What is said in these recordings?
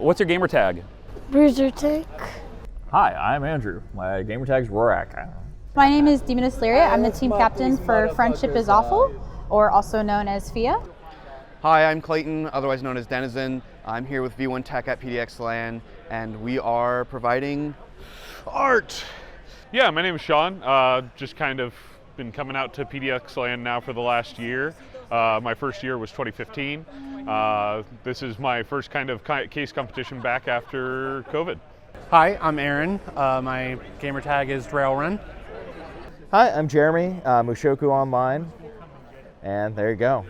What's your gamer tag? Bruiser Tank. Hi, I'm Andrew. My gamer tag's Rorak. My name is Demona Slyria. I'm the team captain for Friendship is Awful, or also known as FIA. Hi, I'm Clayton, otherwise known as Denizen. I'm here with V1 Tech at PDXLAN, and we are providing art. Yeah, my name is Sean. Just kind of been coming out to PDXLAN now for the last year. My first year was 2015. This is my first kind of case competition back after COVID. Hi, I'm Aaron. My gamer tag is Railrun. Hi, I'm Jeremy, Mushoku Online, and there you go.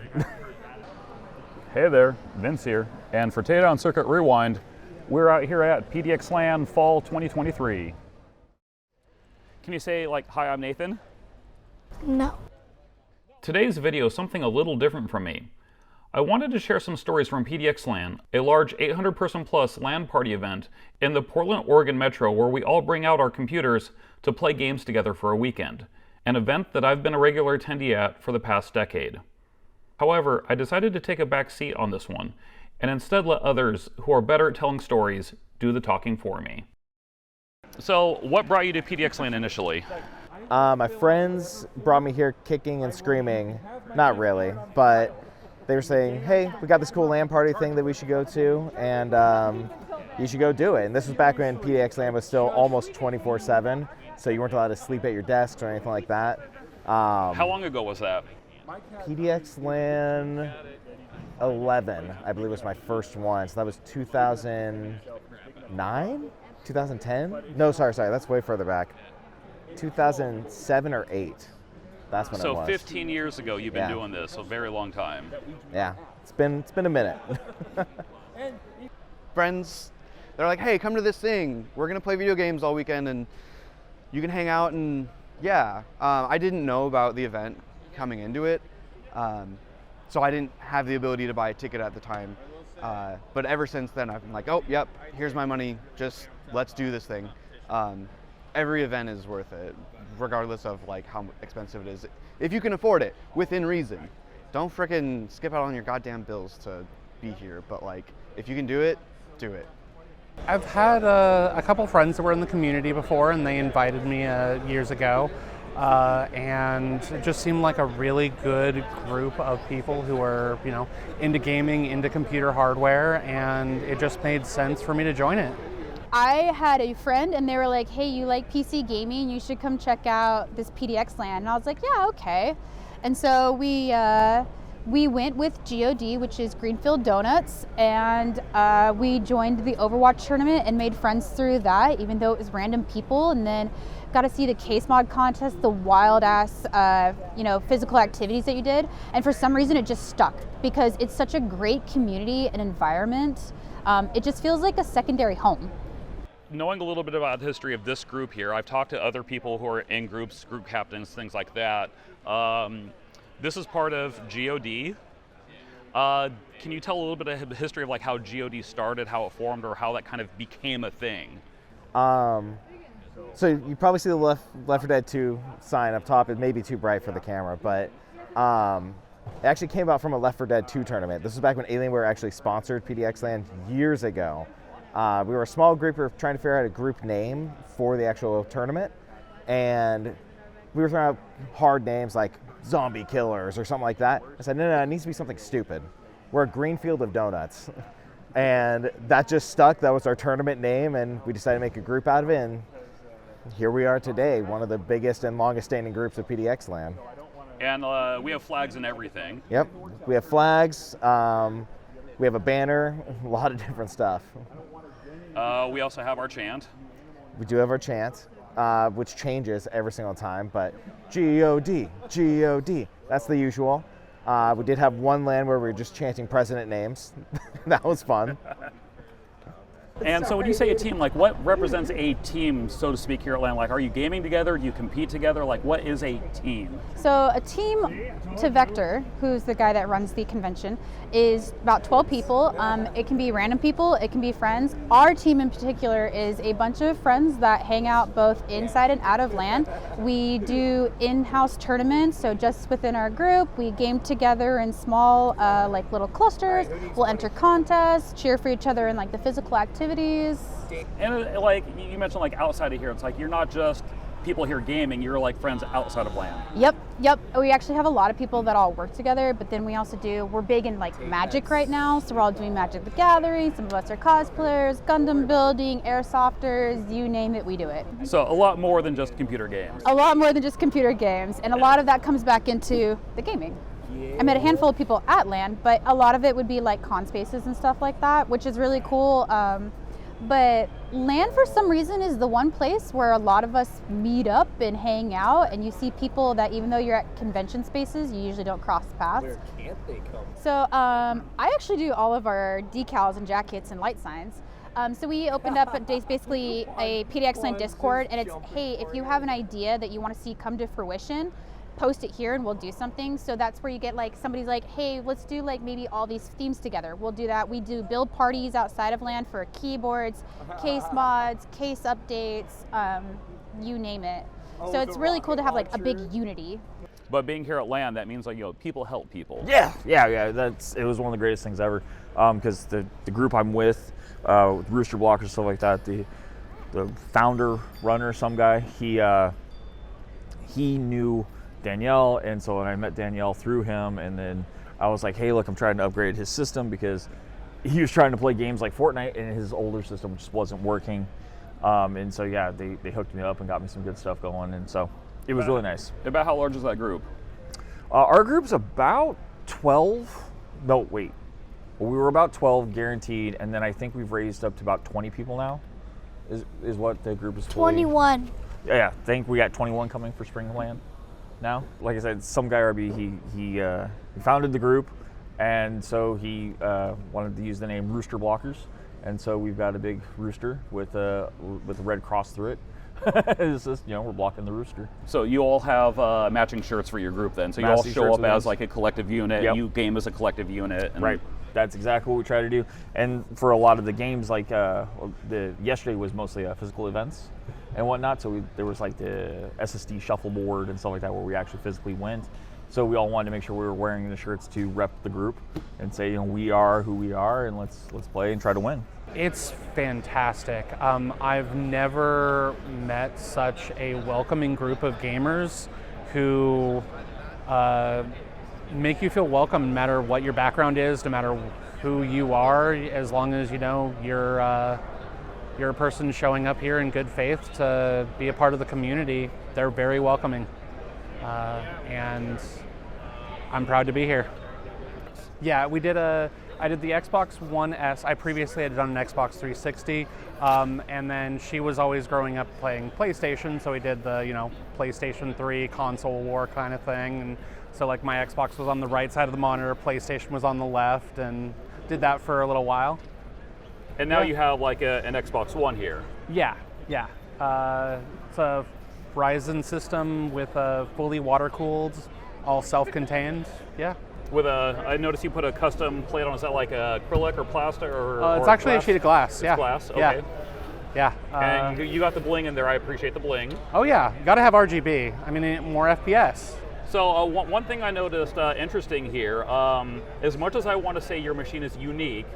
Hey there, Vince here. And for Takedown Circuit Rewind, we're out here at PDXLAN Fall 2023. Can you say, like, hi, I'm Nathan? No. Today's video is something a little different from me. I wanted to share some stories from PDXLAN, a large 800-person plus LAN Party event in the Portland, Oregon metro where we all bring out our computers to play games together for a weekend, an event that I've been a regular attendee at for the past decade. However, I decided to take a back seat on this one, and instead let others who are better at telling stories do the talking for me. So, what brought you to PDXLAN initially? My friends brought me here kicking and screaming. Not really, but they were saying, hey, we got this cool LAN party thing that we should go to, and you should go do it. And this was back when PDXLAN was still almost 24/7, so you weren't allowed to sleep at your desks or anything like that. How long ago was that? PDXLAN 11, I believe, was my first one. So that was 2009? 2010? No, sorry, that's way further back. 2007 or 8. That's when it was. So 15 years ago you've been doing this, a very long time. Yeah, it's been a minute. Friends, they're like, hey, come to this thing. We're gonna play video games all weekend and you can hang out and I didn't know about the event coming into it. So I didn't have the ability to buy a ticket at the time. But ever since then I've been like, oh, yep, here's my money, just let's do this thing. Every event is worth it, regardless of like how expensive it is. If you can afford it, within reason. Don't frickin' skip out on your goddamn bills to be here, but like, if you can do it, do it. I've had a couple friends that were in the community before, and they invited me years ago. And it just seemed like a really good group of people who were, into gaming, into computer hardware, and it just made sense for me to join it. I had a friend and they were like, hey, you like PC gaming? You should come check out this PDXLAN. And I was like, yeah, okay. And so we went with GOD, which is Greenfield Donuts, and we joined the Overwatch tournament and made friends through that, even though it was random people, and then got to see the case mod contest, the wild ass, physical activities that you did. And for some reason it just stuck because it's such a great community and environment. It just feels like a secondary home. Knowing a little bit about the history of this group here, I've talked to other people who are in groups, group captains, things like that. This is part of GOD. Can you tell a little bit of the history of like how GOD started, how it formed, or how that kind of became a thing? So you probably see the Left 4 Dead 2 sign up top. It may be too bright for the camera, but it actually came out from a Left 4 Dead 2 tournament. This was back when Alienware actually sponsored PDXLAN years ago. We were a small group. We were trying to figure out a group name for the actual tournament, and we were throwing out hard names like Zombie Killers or something like that. I said, no, it needs to be something stupid. We're a Greenfield of Donuts. And that just stuck. That was our tournament name, and we decided to make a group out of it, and here we are today, one of the biggest and longest standing groups of PDXLAN. And we have flags and everything. Yep, we have flags, we have a banner, a lot of different stuff. We also have our chant. We do have our chant, which changes every single time, but G-O-D, G-O-D, that's the usual. We did have one LAN where we were just chanting president names. That was fun. And so when you say a team, like what represents a team, so to speak, here at LAN? Like, are you gaming together? Do you compete together? Like, what is a team? So a team to Vector, who's the guy that runs the convention, is about 12 people. It can be random people, it can be friends. Our team in particular is a bunch of friends that hang out both inside and out of LAN. We do in-house tournaments, so just within our group, we game together in small, like little clusters. We'll enter contests, cheer for each other in like the physical activities. And like you mentioned, like outside of here, it's like you're not just people here gaming, you're like friends outside of LAN. Yep. We actually have a lot of people that all work together, but then we also we're big in like Magic right now, so we're all doing Magic the Gathering. Some of us are cosplayers, Gundam building, airsofters, you name it, we do it. So a lot more than just computer games. A lot more than just computer games, and a lot of that comes back into the gaming. I met a handful of people at LAN, but a lot of it would be like con spaces and stuff like that, which is really cool. But LAN, for some reason, is the one place where a lot of us meet up and hang out, and you see people that even though you're at convention spaces, you usually don't cross paths. Where can't they come? So I actually do all of our decals and jackets and light signs. So we opened up basically a PDXLAN Discord, and it's, hey, if you have an idea that you want to see come to fruition, post it here and we'll do something. So that's where you get like, somebody's like, hey, let's do like maybe all these themes together. We'll do that. We do build parties outside of LAN for keyboards, case mods, case updates, you name it. So it's really cool to have like a big unity. But being here at LAN, that means like, people help people. Yeah. It was one of the greatest things ever. Because the group I'm with Rooster Blockers, stuff like that, the founder, runner, some guy, he knew Danielle, and so I met Danielle through him, and then I was like, hey, look, I'm trying to upgrade his system because he was trying to play games like Fortnite, and his older system just wasn't working. And so yeah, they hooked me up and got me some good stuff going, and so it was really nice. About how large is that group? Our group's about 12. No, wait. We were about 12 guaranteed, and then I think we've raised up to about 20 people now. Is what the group is fully. 21. Yeah, I think we got 21 coming for Spring LAN now. Like I said, some guy RB, he founded the group, and so he wanted to use the name Rooster Blockers, and so we've got a big rooster with a red cross through it. It's just, we're blocking the rooster. So you all have matching shirts for your group then. So you all show up as like a collective unit. Yep. You game as a collective unit. And right. That's exactly what we try to do. And for a lot of the games, like yesterday was mostly physical events and whatnot. So there was like the SSD shuffleboard and stuff like that where we actually physically went. So we all wanted to make sure we were wearing the shirts to rep the group and say, we are who we are, and let's play and try to win. It's fantastic. I've never met such a welcoming group of gamers who make you feel welcome no matter what your background is, no matter who you are, as long as you're a person showing up here in good faith to be a part of the community. They're very welcoming. And I'm proud to be here. Yeah, I did the Xbox One S. I previously had done an Xbox 360, and then she was always growing up playing PlayStation, so we did the PlayStation 3 console war kind of thing. And so like my Xbox was on the right side of the monitor, PlayStation was on the left, and did that for a little while. And now you have like an Xbox One here. Yeah. It's a Ryzen system with a fully water-cooled, all self-contained. Yeah. With I noticed you put a custom plate on. Is that like acrylic or plastic or? It's actually glass? a sheet of glass. It's yeah. glass. Okay. Yeah. And you got the bling in there. I appreciate the bling. Oh yeah, you got to have RGB. I mean, more FPS. So one thing I noticed interesting here, as much as I want to say your machine is unique,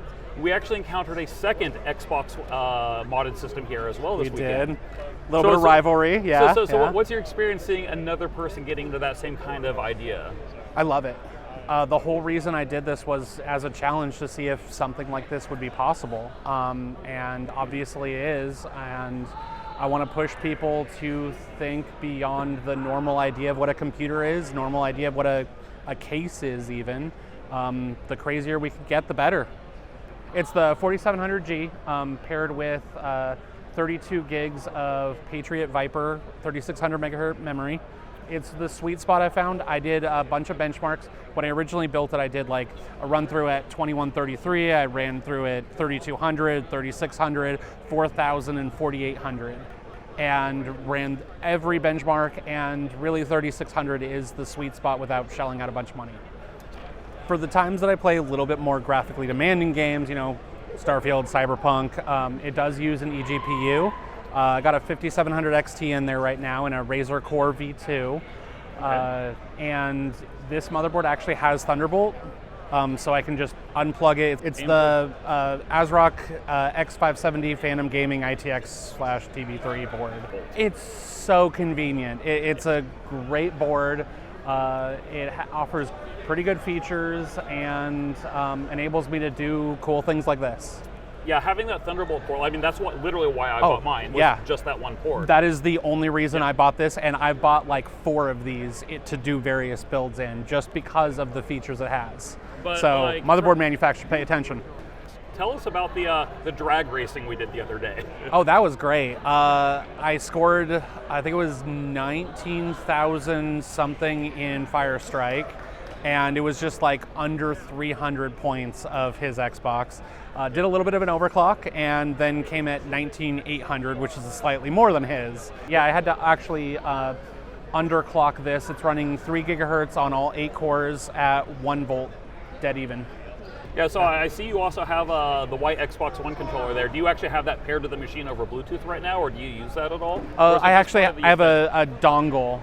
we actually encountered a second Xbox modded system here as well this weekend. We did. A little bit of rivalry, yeah. So what's your experience seeing another person getting into that same kind of idea? I love it. The whole reason I did this was as a challenge to see if something like this would be possible. And obviously it is. And I want to push people to think beyond the normal idea of what a computer is, normal idea of what a case is even. The crazier we can get, the better. It's the 4700G paired with 32 gigs of Patriot Viper 3600 megahertz memory, It's the sweet spot I found. I did a bunch of benchmarks. When I originally built it, I did like a run through at 2133, I ran through at 3200, 3600, 4000, and 4800. And ran every benchmark, and really 3600 is the sweet spot without shelling out a bunch of money. For the times that I play a little bit more graphically demanding games, you know, Starfield, Cyberpunk, it does use an eGPU. I got a 5700 XT in there right now and a Razer Core V2. Okay. And this motherboard actually has Thunderbolt, so I can just unplug it. It's the ASRock X570 Phantom Gaming ITX/TB3 board. It's so convenient. It's a great board. It offers pretty good features and enables me to do cool things like this. Yeah, having that Thunderbolt port, I mean, that's literally why I bought mine, was just that one port. That is the only reason I bought this, and I bought like 4 of these to do various builds in, just because of the features it has. But so, like, motherboard manufacturer, pay attention. Tell us about the drag racing we did the other day. Oh, that was great. I scored, I think it was 19,000 something in Fire Strike, and it was just like under 300 points of his Xbox. Did a little bit of an overclock and then came at 19,800, which is slightly more than his. Yeah, I had to actually underclock this. It's running 3 gigahertz on all 8 cores at 1 volt, dead even. Yeah, so I see you also have the white Xbox One controller there. Do you actually have that paired to the machine over Bluetooth right now, or do you use that at all? I have a dongle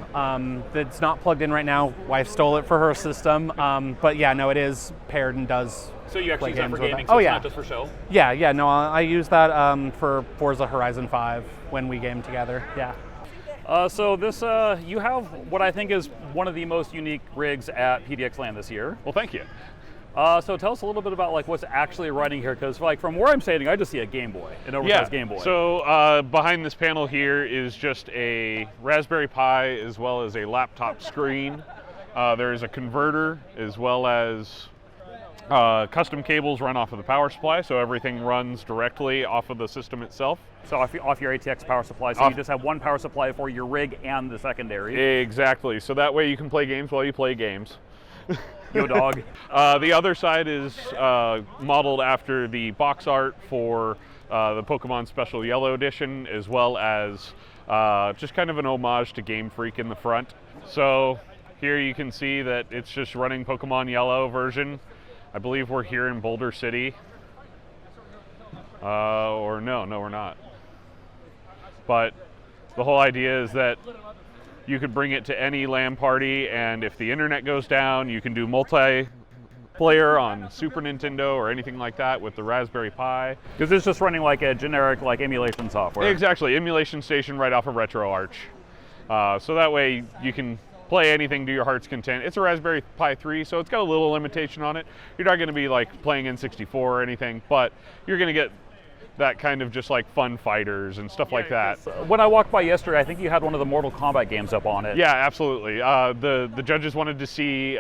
that's not plugged in right now. Wife stole it for her system, but yeah, no, it is paired and does. So you actually use that for gaming, so it's not just for show? Yeah, no, I use that for Forza Horizon 5 when we game together, yeah. So this, you have what I think is one of the most unique rigs at PDXLAN this year. Well, thank you. So tell us a little bit about like what's actually running here, because like from where I'm standing, I just see a Game Boy, an oversized Game Boy. So behind this panel here is just a Raspberry Pi as well as a laptop screen. There is a converter as well as custom cables run off of the power supply, so everything runs directly off of the system itself. So off your ATX power supply, so you just have one power supply for your rig and the secondary. Exactly, so that way you can play games while you play games. Yo dog. The other side is modeled after the box art for the Pokemon Special Yellow Edition, as well as just kind of an homage to Game Freak in the front. So here you can see that it's just running Pokemon Yellow version. I believe we're here in Boulder City. Or no, we're not. But the whole idea is that you could bring it to any LAN party, and if the internet goes down, you can do multiplayer on Super Nintendo or anything like that with the Raspberry Pi. Because it's just running like a generic like emulation software. Exactly, emulation station right off of RetroArch. So that way you can play anything to your heart's content. It's a Raspberry Pi 3, so it's got a little limitation on it. You're not going to be like playing N64 or anything, but you're going to get that kind of just like fun fighters and stuff like that. When I walked by yesterday, I think you had one of the Mortal Kombat games up on it. Yeah, absolutely. The judges wanted to see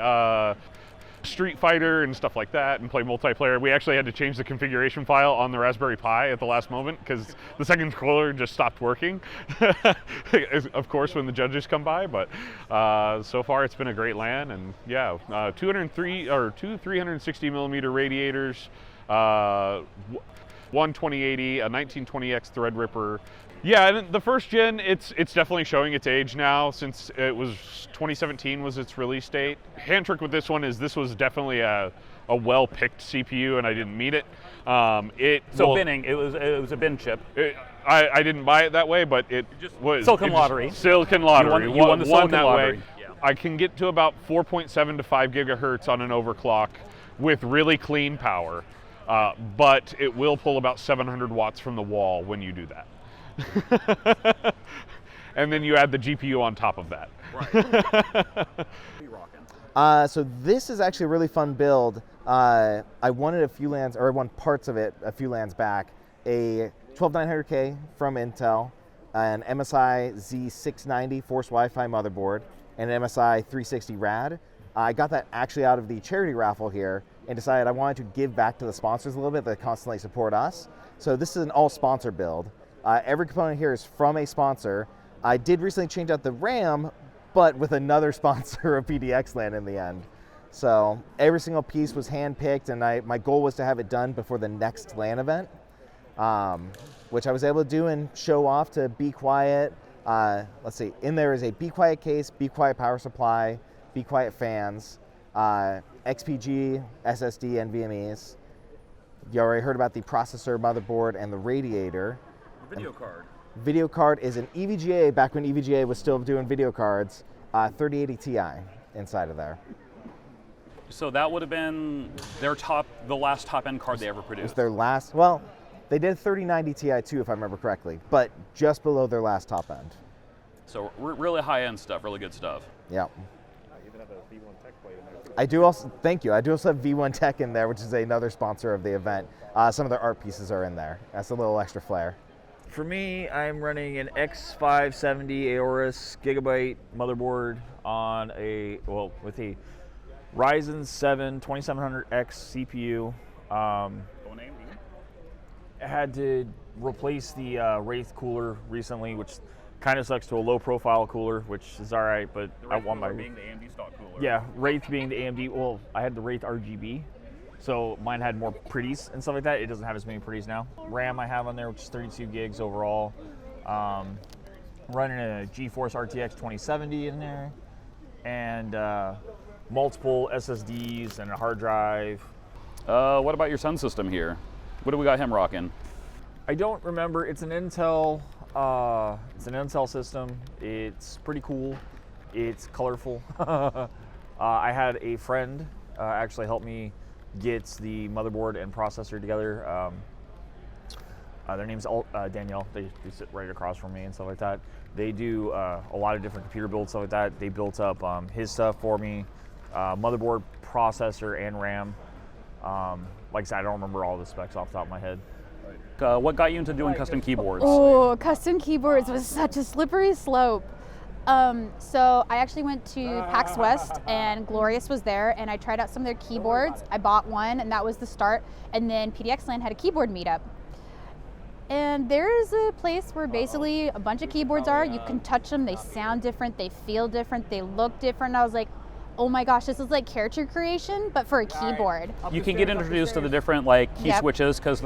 Street Fighter and stuff like that and play multiplayer. We actually had to change the configuration file on the Raspberry Pi at the last moment because the second controller just stopped working. Of course, when the judges come by, but so far it's been a great LAN, and yeah, 2 360 millimeter radiators, one 2080, a 1920X Threadripper. Yeah, and the first gen, it's definitely showing its age now, since it was 2017 was its release date. Hand trick with this one is this was definitely a well-picked CPU, and I didn't meet it. Binning, it was a bin chip. I didn't buy it that way, but it was Silicon Lottery. Silicon Lottery. You won the Silicon Lottery. Way. Yeah. I can get to about 4.7 to 5 gigahertz on an overclock with really clean power. But it will pull about 700 watts from the wall when you do that. And then you add the GPU on top of that. Right. So this is actually a really fun build. I wanted a few LANs, or I won parts of it a few LANs back. A 12900K from Intel, an MSI Z690 Force Wi-Fi motherboard, and an MSI 360 RAD. I got that actually out of the charity raffle here and decided I wanted to give back to the sponsors a little bit that constantly support us. So this is an all-sponsor build. Every component here is from a sponsor. I did recently change out the RAM, but with another sponsor of PDXLAN in the end. So every single piece was handpicked, and my goal was to have it done before the next LAN event, which I was able to do and show off to Be Quiet. Let's see, in there is a Be Quiet case, Be Quiet power supply, Be Quiet fans, XPG, SSD, and NVMe's. You already heard about the processor, motherboard, and the radiator. Video card. Video card is an EVGA, back when EVGA was still doing video cards, 3080 Ti inside of there. So that would have been the last top-end card they ever It was produced. their last, well, they did 3090 Ti too, if I remember correctly, but just below their last top end. So really high-end stuff, really good stuff. Yeah. I do also, thank you. I do also have V1 Tech in there, which is another sponsor of the event. Some of their art pieces are in there. That's a little extra flair. For me, I'm running an X570 Aorus Gigabyte motherboard on with a Ryzen 7 2700X CPU. I had to replace the Wraith cooler recently, which kind of sucks to a low-profile cooler, which is all right, but I want my being the AMD stock cooler. Yeah, Wraith being the AMD. Well, I had the Wraith RGB, so mine had more pretties and stuff like that. It doesn't have as many pretties now. RAM I have on there, which is 32 gigs overall. Running a GeForce RTX 2070 in there, and multiple SSDs and a hard drive. What about your son system here? What do we got him rocking? I don't remember. It's an Intel. It's an Intel system. It's pretty cool. It's colorful. I had a friend actually help me get the motherboard and processor together. Their name's Danielle. They sit right across from me and stuff like that. They do a lot of different computer builds, stuff like that. They built up his stuff for me, motherboard, processor, and RAM. Like I said, I don't remember all the specs off the top of my head. What got you into doing custom keyboards? Oh, custom keyboards was such a slippery slope. So I actually went to PAX West and Glorious was there, and I tried out some of their keyboards. I bought one, and that was the start. And then PDXLAN had a keyboard meetup. And there is a place where basically a bunch of keyboards are. You can touch them, they sound different, they feel different, they look different. And I was like, oh my gosh, this is like character creation, but for a keyboard. You can get introduced to the different key switches, because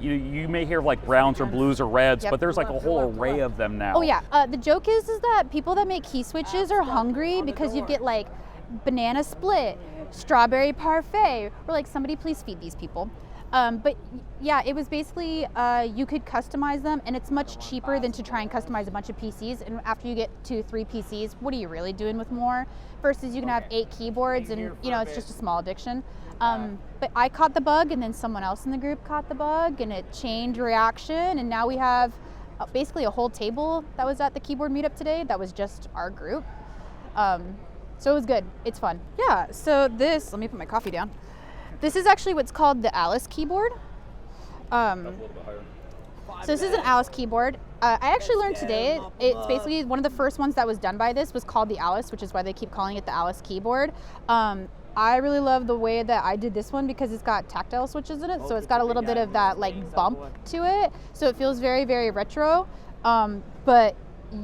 you may hear browns or blues or reds, but there's like a whole array of them now. Oh yeah, the joke is that people that make key switches are hungry because you get like banana split, strawberry parfait, or like somebody please feed these people. But yeah, it was basically you could customize them, and it's much cheaper than to try and customize a bunch of PCs. And after you get 2-3 PCs, what are you really doing with more? Versus you can have 8 keyboards, and it's just a small addiction. But I caught the bug, and then someone else in the group caught the bug, and it chained reaction, and now we have basically a whole table that was at the keyboard meetup today that was just our group. So it was good. It's fun. Yeah. So let me put my coffee down. This is actually what's called the Alice keyboard. So this is an Alice keyboard. I actually learned today, it's basically one of the first ones that was done by this was called the Alice, which is why they keep calling it the Alice keyboard. I really love the way that I did this one because it's got tactile switches in it, so it's got a little bit of that bump to it, so it feels very, very retro. But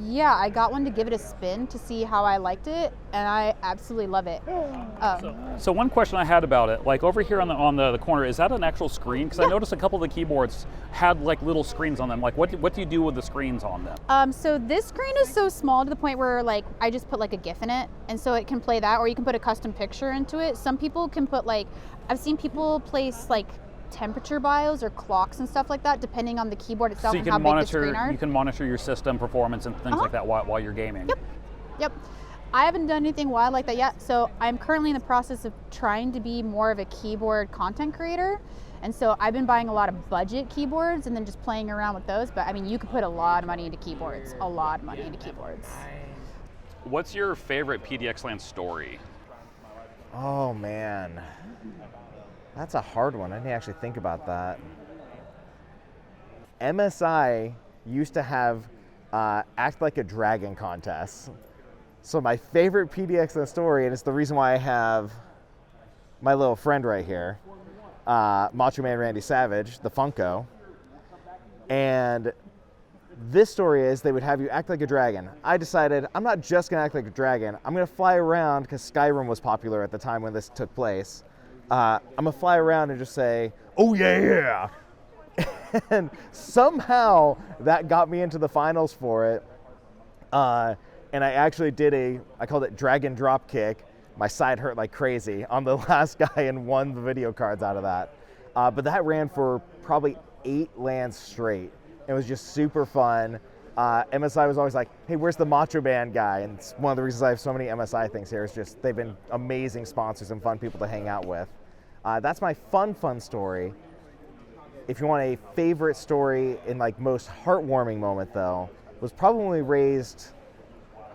yeah, I got one to give it a spin to see how I liked it, and I absolutely love it. So one question I had about it, over here on the corner, is that an actual screen? Because I noticed a couple of the keyboards had little screens on them. What do you do with the screens on them? So this screen is so small to the point where I just put a GIF in it, and so it can play that, or you can put a custom picture into it. Some people can put I've seen people place temperature bios or clocks and stuff like that, depending on the keyboard itself so you and can how monitor, big the screen are. You can monitor your system performance and things like that while you're gaming. Yep. I haven't done anything wild like that yet, so I'm currently in the process of trying to be more of a keyboard content creator. And so I've been buying a lot of budget keyboards and then just playing around with those. But I mean, you could put a lot of money into keyboards, What's your favorite PDXLAN story? Oh man, that's a hard one. I didn't actually think about that. MSI used to have Act Like a Dragon contests. So my favorite PDXLAN story, and it's the reason why I have my little friend right here, Macho Man Randy Savage, the Funko. And This story is they would have you act like a dragon. I decided I'm not just gonna act like a dragon. I'm gonna fly around because Skyrim was popular at the time when this took place. I'm gonna fly around and just say, "Oh yeah!" And somehow that got me into the finals for it. And I actually did I called it dragon drop kick. My side hurt like crazy on the last guy and won the video cards out of that. But that ran for probably 8 LANs straight. It was just super fun. MSI was always like, hey, where's the Macho Man guy? And it's one of the reasons I have so many MSI things here is just they've been amazing sponsors and fun people to hang out with. That's my fun story. If you want a favorite story in like most heartwarming moment though, was probably when we raised,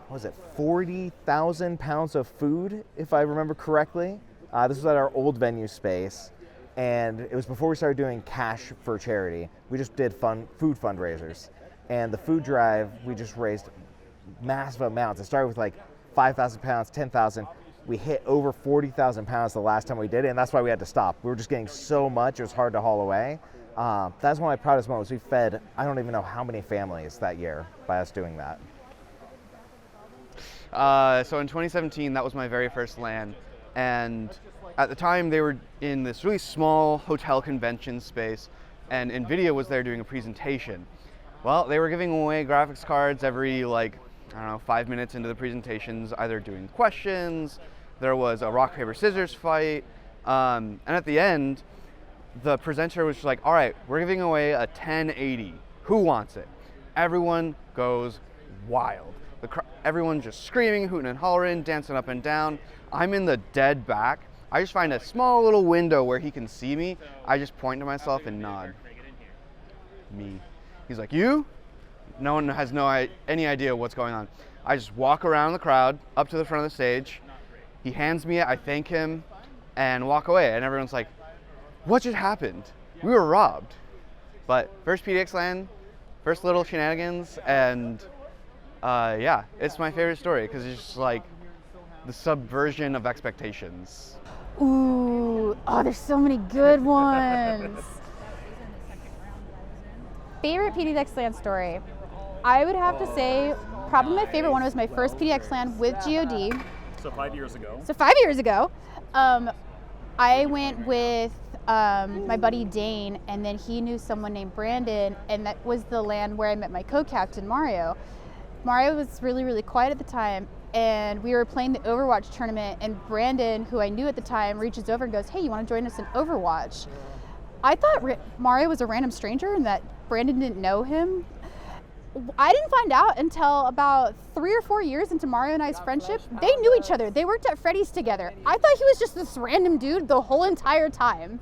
what was it, 40,000 pounds of food, if I remember correctly. This was at our old venue space. And it was before we started doing cash for charity. We just did food fundraisers. And the food drive, we just raised massive amounts. It started with like 5,000 pounds, 10,000. We hit over 40,000 pounds the last time we did it, and that's why we had to stop. We were just getting so much, it was hard to haul away. That's one of my proudest moments. We fed, I don't even know how many families that year by us doing that. So in 2017, that was my very first LAN. And at the time, they were in this really small hotel convention space, and NVIDIA was there doing a presentation. Well, they were giving away graphics cards every, like, I don't know, 5 minutes into the presentations, either doing questions, there was a rock, paper, scissors fight, and at the end, the presenter was just like, all right, we're giving away a 1080. Who wants it? Everyone goes wild. Everyone just screaming, hooting and hollering, dancing up and down. I'm in the dead back. I just find a small little window where he can see me. I just point to myself and nod. Me. He's like, you? No one has any idea what's going on. I just walk around the crowd, up to the front of the stage. He hands me it, I thank him, and walk away. And everyone's like, what just happened? We were robbed. But first PDXLAN, first little shenanigans, and yeah, it's my favorite story because it's just like the subversion of expectations. Ooh, oh, there's so many good ones. Favorite PDXLAN story? I would have to say probably my favorite one was my first PDXLAN with GOD. So 5 years ago. So 5 years ago, I went with my buddy Dane, and then he knew someone named Brandon, and that was the LAN where I met my co-captain Mario. Mario was really, really quiet at the time, and we were playing the Overwatch tournament, and Brandon, who I knew at the time, reaches over and goes, hey, you want to join us in Overwatch? I thought Mario was a random stranger and that Brandon didn't know him. I didn't find out until about 3 or 4 years into Mario and I's friendship. They knew each other. They worked at Freddy's together. I thought he was just this random dude the whole entire time.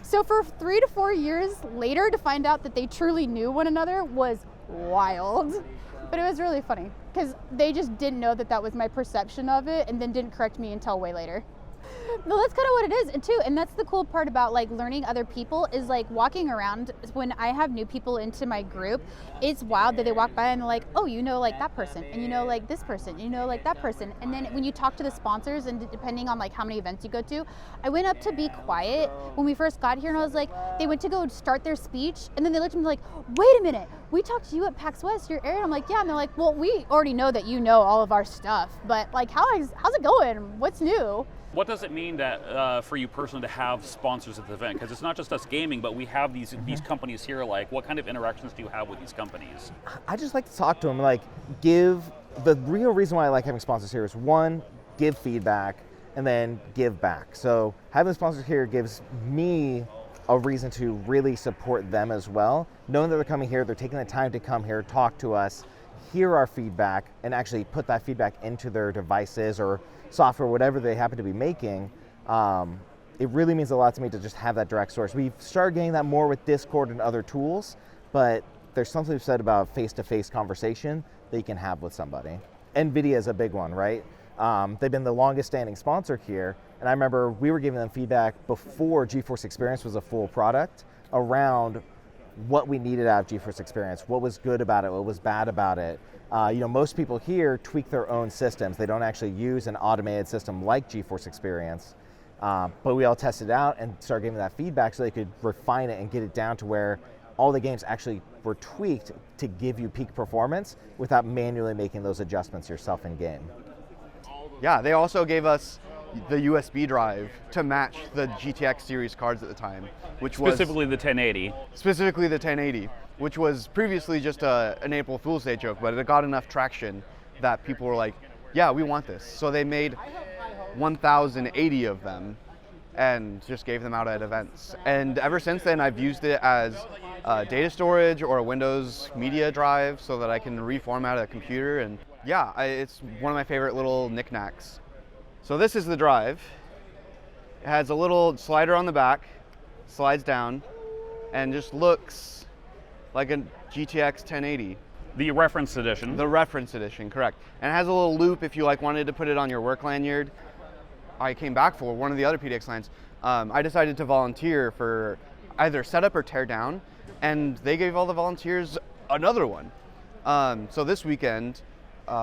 So for 3 to 4 years later to find out that they truly knew one another was wild. But it was really funny because they just didn't know that that was my perception of it and then didn't correct me until way later. No, that's kind of what it is, and too, and that's the cool part about like learning other people is like walking around. When I have new people into my group, it's wild that they walk by and they're like, oh, you know, like that person, and you know, like this person, you know, like that person. And then when you talk to the sponsors, and depending on like how many events you go to, I went up to be quiet when we first got here, and I was like, they went to go start their speech, and then they looked at me like, wait a minute, we talked to you at PAX West, your area. I'm like, yeah, and they're like, well, we already know that you know all of our stuff, but like, how's it going? What's new? What does it mean that for you personally to have sponsors at the event? Because it's not just us gaming, but we have these companies here. Like, what kind of interactions do you have with these companies? I just like to talk to them. Like, the real reason why I like having sponsors here is one, give feedback, and then give back. So having the sponsors here gives me a reason to really support them as well. Knowing that they're coming here, they're taking the time to come here, talk to us, hear our feedback, and actually put that feedback into their devices or software, whatever they happen to be making. It really means a lot to me to just have that direct source. We've started getting that more with Discord and other tools, but there's something we've said about face-to-face conversation that you can have with somebody. NVIDIA is a big one, right? They've been the longest standing sponsor here, and I remember we were giving them feedback before GeForce Experience was a full product around what we needed out of GeForce Experience, what was good about it, what was bad about it. Most people here tweak their own systems. They don't actually use an automated system like GeForce Experience, but we all tested it out and started giving that feedback so they could refine it and get it down to where all the games actually were tweaked to give you peak performance without manually making those adjustments yourself in game. Yeah, they also gave us the USB drive to match the GTX series cards at the time, which Specifically the 1080. specifically the 1080, which was previously just an April Fool's Day joke, but it got enough traction that people were like, yeah, we want this. So they made 1,080 of them and just gave them out at events. And ever since then, I've used it as data storage or a Windows media drive so that I can reformat a computer. And yeah, it's one of my favorite little knickknacks. So this is the drive. It has a little slider on the back, slides down, and just looks like a GTX 1080. The reference edition. The reference edition, correct. And it has a little loop if you wanted to put it on your work lanyard. I came back for one of the other PDX lines. I decided to volunteer for either setup or tear down, and they gave all the volunteers another one. So this weekend,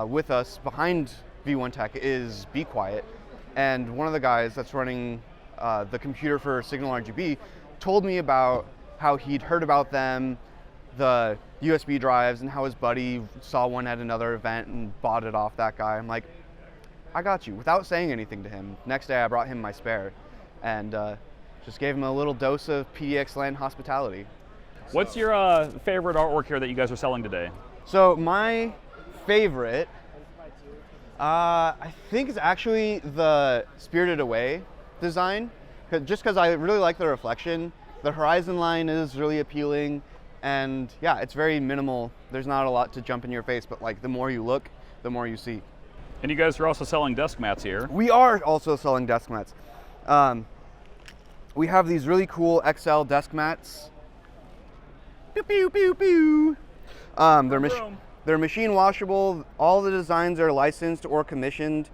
with us behind V1 Tech is Be Quiet, and one of the guys that's running the computer for Signal RGB told me about how he'd heard about them, the USB drives, and how his buddy saw one at another event and bought it off that guy. I'm like, I got you, without saying anything to him. Next day I brought him my spare and just gave him a little dose of PDXLAN hospitality. What's your favorite artwork here that you guys are selling today? So my favorite, I think it's actually the Spirited Away design, just because I really like the reflection. The horizon line is really appealing, and yeah, it's very minimal. There's not a lot to jump in your face, but like the more you look, the more you see. And you guys are also selling desk mats here. We are also selling desk mats. We have these really cool XL desk mats. Pew, pew, pew, pew. They're machine washable. All the designs are licensed or commissioned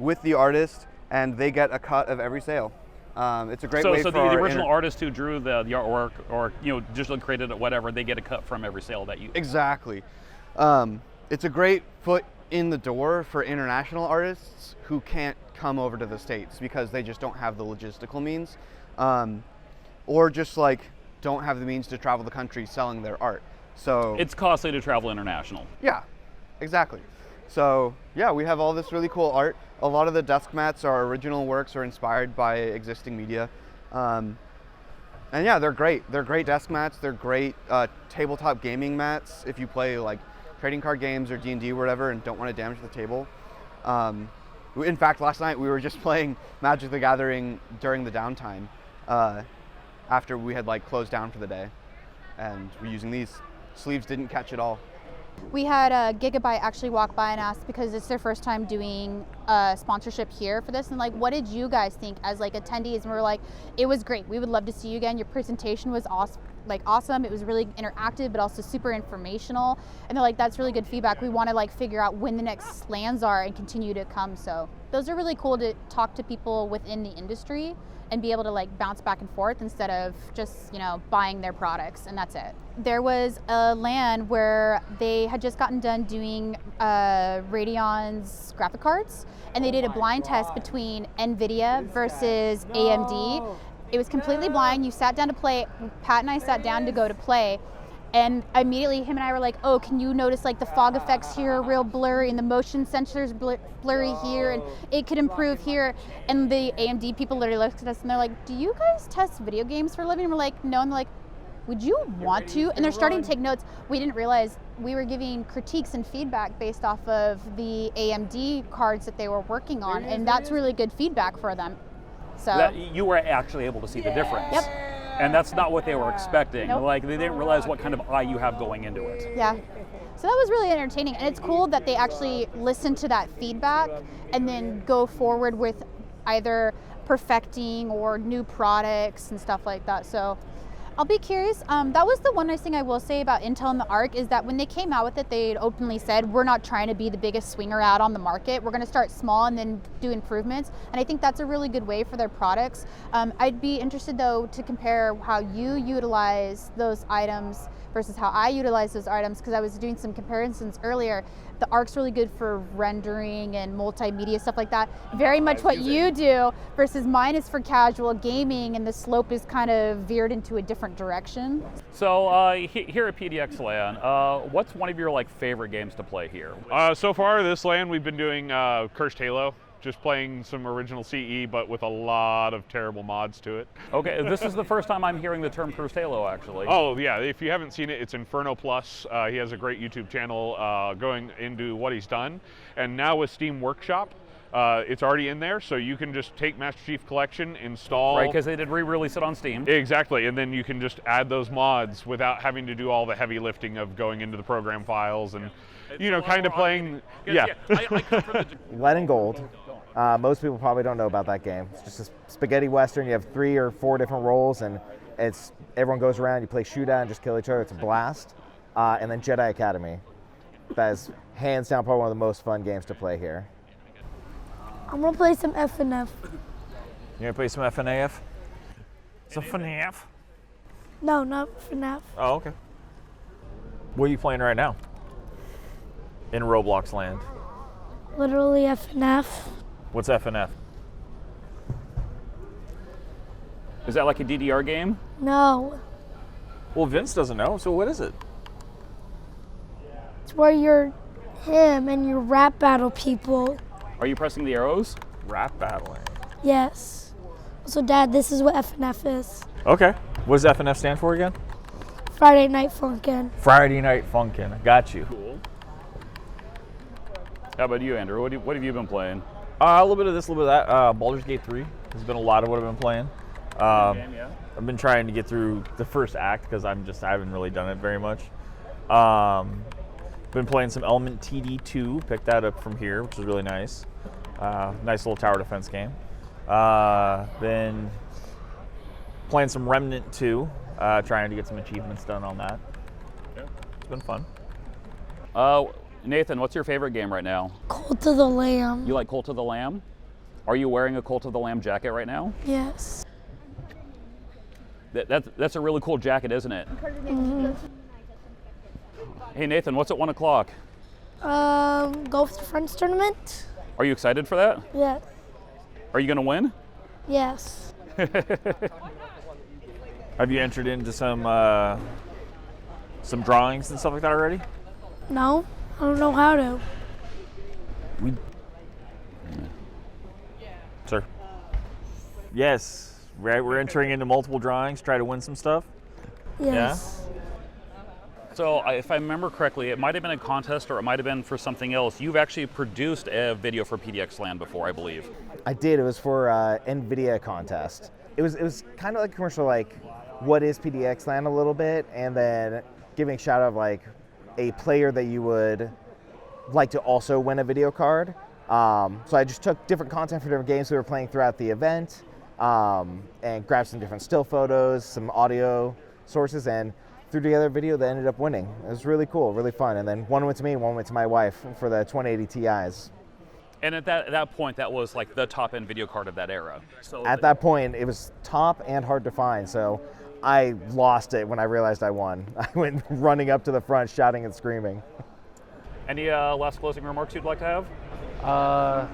with the artist, and they get a cut of every sale. It's a great way so for the original artist who drew the artwork, or digitally created it, whatever, they get a cut from every sale that you. Exactly. It's a great foot in the door for international artists who can't come over to the States because they just don't have the logistical means, or just don't have the means to travel the country selling their art. So it's costly to travel international. Yeah, exactly. So yeah, we have all this really cool art. A lot of the desk mats are original works or inspired by existing media. And yeah, they're great. They're great desk mats. They're great tabletop gaming mats if you play trading card games or D&D or whatever and don't want to damage the table. In fact, last night we were just playing Magic the Gathering during the downtime after we had closed down for the day, and we're using these. Sleeves didn't catch it all. We had Gigabyte actually walk by and ask, because it's their first time doing sponsorship here for this, and what did you guys think as attendees? And we were like, it was great. We would love to see you again. Your presentation was awesome. It was really interactive, but also super informational. And they're like, that's really good feedback. We want to figure out when the next LANs are and continue to come. So those are really cool to talk to people within the industry and be able to bounce back and forth instead of just buying their products and that's it. There was a LAN where they had just gotten done doing Radeon's graphic cards, and they did a blind test between NVIDIA versus AMD. It was completely blind. You sat down to play. Pat and I sat down to go to play, and immediately him and I were like, oh, can you notice the fog effects here are real blurry and the motion sensors blurry here, and it could improve here. And the AMD people literally looked at us and they're like, do you guys test video games for a living? And we're like, no. And they're like, would you want to? And they're starting to take notes. We didn't realize we were giving critiques and feedback based off of the AMD cards that they were working on, and that's really good feedback for them. So you were actually able to see the difference. Yep. And that's not what they were expecting. Nope. They didn't realize what kind of eye you have going into it. Yeah. So that was really entertaining, and it's cool that they actually listen to that feedback and then go forward with either perfecting or new products and stuff like that. So I'll be curious. That was the one nice thing I will say about Intel and the ARC is that when they came out with it, they openly said, we're not trying to be the biggest swinger out on the market. We're going to start small and then do improvements. And I think that's a really good way for their products. I'd be interested, though, to compare how you utilize those items versus how I utilize those items, because I was doing some comparisons earlier. The Arc's really good for rendering and multimedia, stuff like that. Very much what you do, versus mine is for casual gaming, and the slope is kind of veered into a different direction. So here at PDXLAN, what's one of your favorite games to play here? So far this LAN we've been doing Cursed Halo. Just playing some original CE, but with a lot of terrible mods to it. Okay, this is the first time I'm hearing the term Cursed Halo, actually. Oh yeah, if you haven't seen it, it's Inferno Plus. He has a great YouTube channel going into what he's done. And now with Steam Workshop, it's already in there, so you can just take Master Chief Collection, install. Right, because they did re-release it on Steam. Exactly, and then you can just add those mods without having to do all the heavy lifting of going into the program files and, kind of playing. Yeah. Lead and Gold. Most people probably don't know about that game. It's just a spaghetti western. You have 3 or 4 different roles, and everyone goes around. You play shootout and just kill each other. It's a blast. And then Jedi Academy. That is hands down probably one of the most fun games to play here. I'm gonna play some FNF. You gonna play some FNAF? Some FNAF? No, not FNAF. Oh, okay. What are you playing right now? In Roblox land. Literally FNF. What's FNF? Is that like a DDR game? No, Well, Vince doesn't know, so what is it? it's where you're him and you rap battle people. Are you pressing the arrows? Rap battling. Yes. So, Dad, this is what FNF is. Okay. What does FNF stand for again? Friday Night Funkin'. Friday Night Funkin'. I got you. Cool. How about you, Andrew? What have you been playing? A little bit of this, a little bit of that. Baldur's Gate 3 has been a lot of what I've been playing. Game, yeah. I've been trying to get through the first act because I haven't really done it very much. Been playing some Element TD2, picked that up from here, which is really nice. Nice little tower defense game. Been playing some Remnant 2, trying to get some achievements done on that. Yeah. It's been fun. Nathan, what's your favorite game right now? Cult of the Lamb. You like Cult of the Lamb? Are you wearing a Cult of the Lamb jacket right now? Yes. That's a really cool jacket, isn't it? Mm-hmm. Hey Nathan, what's at 1 o'clock? Golf with Friends tournament? Are you excited for that? Yeah. Are you gonna win? Yes. Have you entered into some drawings and stuff like that already? No, I don't know how to. Sir. Yes. Right, we're entering into multiple drawings, try to win some stuff. Yes. So if I remember correctly, it might have been a contest or it might have been for something else. You've actually produced a video for PDXLAN before, I believe. I did. It was for NVIDIA contest. It was kind of like a commercial, like what is PDXLAN a little bit, and then giving a shout out of like a player that you would like to also win a video card. So I just took different content for different games we were playing throughout the event, and grabbed some different still photos, some audio sources, and threw together a video that ended up winning. It was really cool, really fun. And then one went to me and one went to my wife for the 2080 Ti's. And at that point, that was like the top end video card of that era. So at that point, it was top and hard to find. So I lost it when I realized I won. I went running up to the front, shouting and screaming. Any last closing remarks you'd like to have?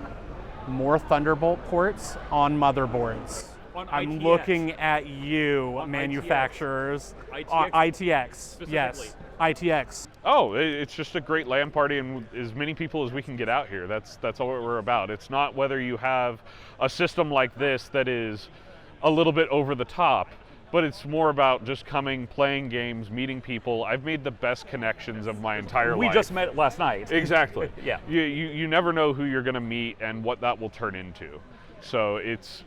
More Thunderbolt ports on motherboards. I'm looking at you, manufacturers. ITX, yes. ITX. Oh, it's just a great LAN party, and as many people as we can get out here. That's all we're about. It's not whether you have a system like this that is a little bit over the top, but it's more about just coming, playing games, meeting people. I've made the best connections of my entire life. We just met last night. Exactly. Yeah. You never know who you're going to meet and what that will turn into. So it's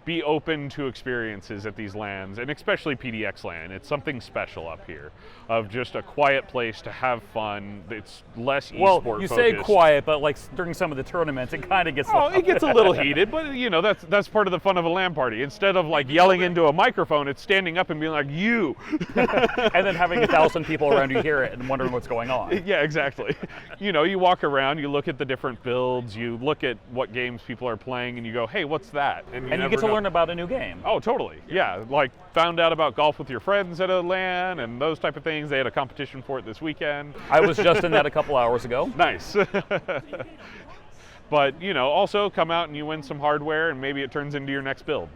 be open to experiences at these LANs, and especially PDXLAN. It's something special up here, of just a quiet place to have fun. It's less e-sport Well, you focused. say quiet, but like during some of the tournaments, it kind of gets. Oh, it gets a little heated, but you know that's part of the fun of a LAN party. Instead of like yelling into a microphone, it's standing up and being like, "You," and then having 1,000 people around you hear it and wondering what's going on. Yeah, exactly. You know, you walk around, you look at the different builds, you look at what games people are playing, and you go, "Hey, what's that?" And you get to learn about a new game. Oh, totally. Yeah, like found out about golf with your friends at a LAN and those type of things. They had a competition for it this weekend. I was just in that a couple hours ago. Nice. But, you know, also come out and you win some hardware and maybe it turns into your next build.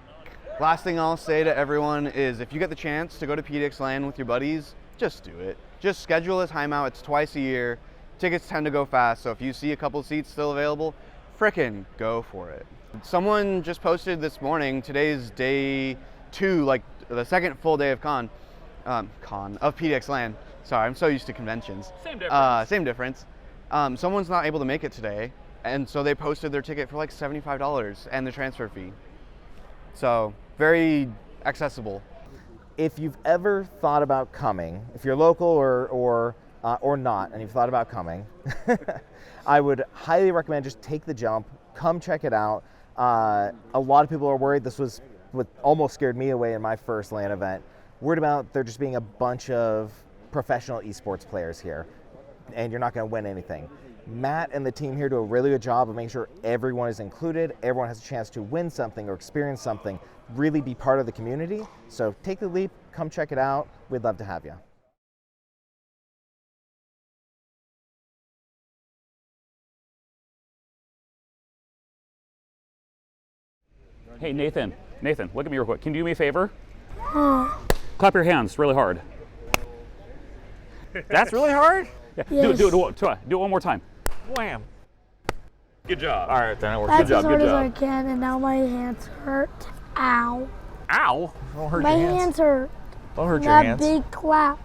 Last thing I'll say to everyone is if you get the chance to go to PDXLAN with your buddies, just do it. Just schedule a timeout. It's twice a year. Tickets tend to go fast, so if you see a couple seats still available, frickin' go for it. Someone just posted this morning, today's day 2, like the second full day of of PDXLAN. Sorry, I'm so used to conventions. Same difference. Same difference. Someone's not able to make it today, and so they posted their ticket for like $75 and the transfer fee. So very accessible. If you've ever thought about coming, if you're local or not, and you've thought about coming, I would highly recommend just take the jump, come check it out. A lot of people are worried. This was what almost scared me away in my first LAN event. Worried about there just being a bunch of professional esports players here, and you're not going to win anything. Matt and the team here do a really good job of making sure everyone is included, everyone has a chance to win something or experience something, really be part of the community. So take the leap, come check it out. We'd love to have you. Hey, Nathan, look at me real quick. Can you do me a favor? Clap your hands really hard. That's really hard? Yeah, Yes. do it one more time. Wham. Good job. All right, then it works. That's job, as hard good as I job. can, and now my hands hurt. Ow. Ow! Don't hurt My your hands. hands hurt. Don't hurt your That hands. big clap.